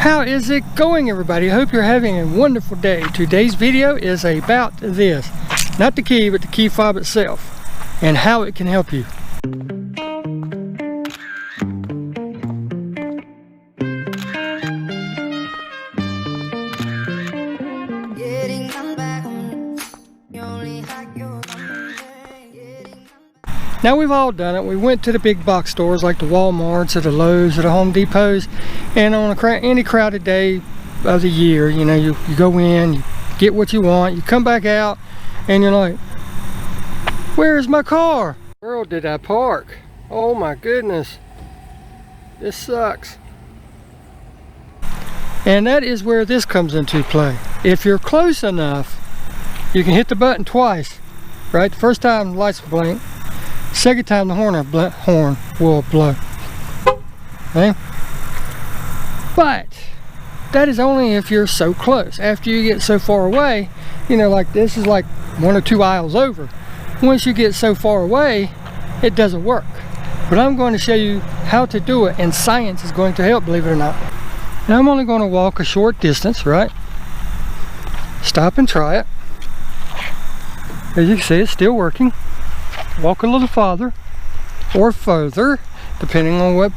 How is it going, everybody? I hope you're having a wonderful day. Today's video is about this. Not the key, but the key fob itself and how it can help you. Now we've all done it. We went to the big box stores like the Walmarts or the Lowe's or the Home Depots, and on any crowded day of the year, you know, you go in, you get what you want, you come back out, and you're like, where's my car? Where did I park? Oh my goodness, this sucks. And that is where this comes into play. If you're close enough, you can hit the button twice, right? The first time the lights will blink. Second time the horn will blow. Okay? But that is only if you're so close. After you get so far away, you know, like this is like 1 or 2 aisles over. Once you get so far away, it doesn't work. But I'm going to show you how to do it, and science is going to help, believe it or not. Now I'm only going to walk a short distance, right? Stop and try it. As you can see, it's still working. Walk a little farther or further, depending on what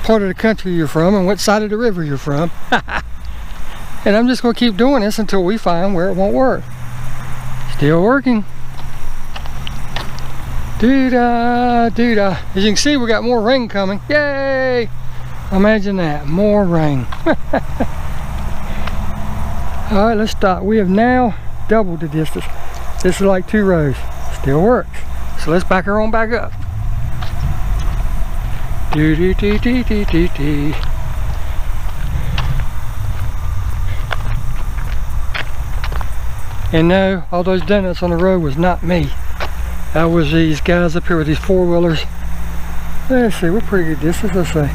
part of the country you're from and what side of the river you're from. And I'm just going to keep doing this until we find where it won't work. Still working. Doo-dah, doo-dah. As you can see, we got more rain coming. Yay! Imagine that, more rain. All right, let's stop. We have now doubled the distance. This is like 2 rows. Still works. So let's back her on back up. Do do do do do do do. And no, all those donuts on the road was not me. That was these guys up here with these 4-wheelers. Let's see, we're pretty good distance. Let's say,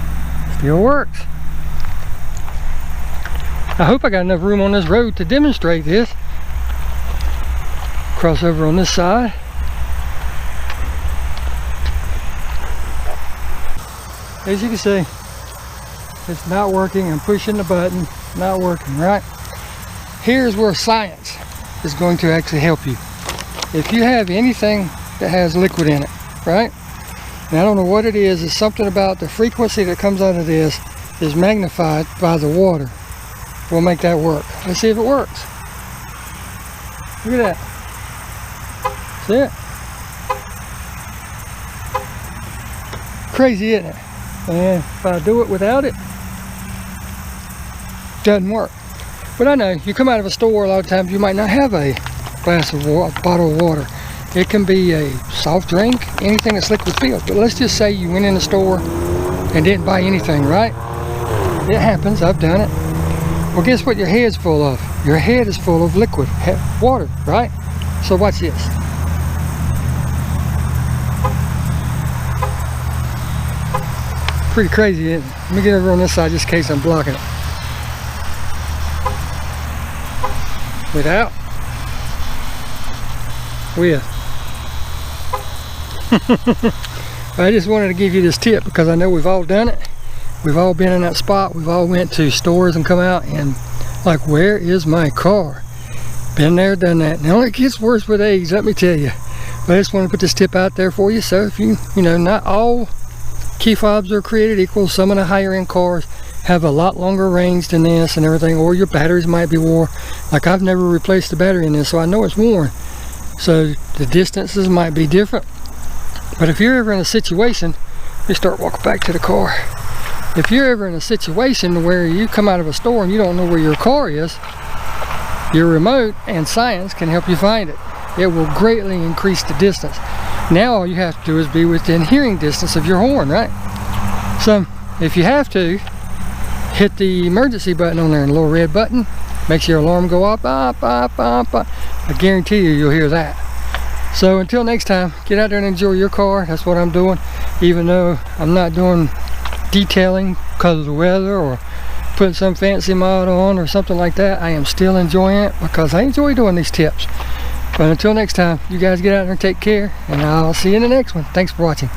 still works. I hope I got enough room on this road to demonstrate this. Cross over on this side. As you can see, it's not working. I'm pushing the button, not working, right? Here's where science is going to actually help you. If you have anything that has liquid in it, right? And I don't know what it is, it's something about the frequency that comes out of this is magnified by the water. We'll make that work. Let's see if it works. Look at that. See it? Crazy, isn't it? And if I do it without it, doesn't work. But I know, you come out of a store, a lot of times you might not have a glass of water, a bottle of water. It can be a soft drink, anything that's liquid filled. But let's just say you went in the store and didn't buy anything, right? It happens, I've done it. Well, guess what your head's full of? Your head is full of liquid water, right? So watch this. Pretty crazy, isn't it? Let me get over on this side just in case I'm blocking it. Without. With. I just wanted to give you this tip because I know we've all done it. We've all been in that spot. We've all went to stores and come out and like, where is my car? Been there, done that. Now it gets worse with age, let me tell you. But I just want to put this tip out there for you. So if you know, not all key fobs are created equal. Some of the higher end cars have a lot longer range than this and everything, or your batteries might be worn. Like I've never replaced the battery in this, so I know it's worn. So the distances might be different. But if you're ever in a situation, let me start walking back to the car. If you're ever in a situation where you come out of a store and you don't know where your car is, your remote and science can help you find it. It will greatly increase the distance. Now all you have to do is be within hearing distance of your horn, right? So if you have to, hit the emergency button on there, a little red button, makes your alarm go up, up, up, up, up. I guarantee you'll hear that. So until next time, get out there and enjoy your car. That's what I'm doing, even though I'm not doing detailing because of the weather or putting some fancy mod on or something like that. I am still enjoying it because I enjoy doing these tips. But until next time, you guys get out there and take care, and I'll see you in the next one. Thanks for watching.